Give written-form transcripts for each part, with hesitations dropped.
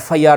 FIR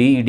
DED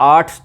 8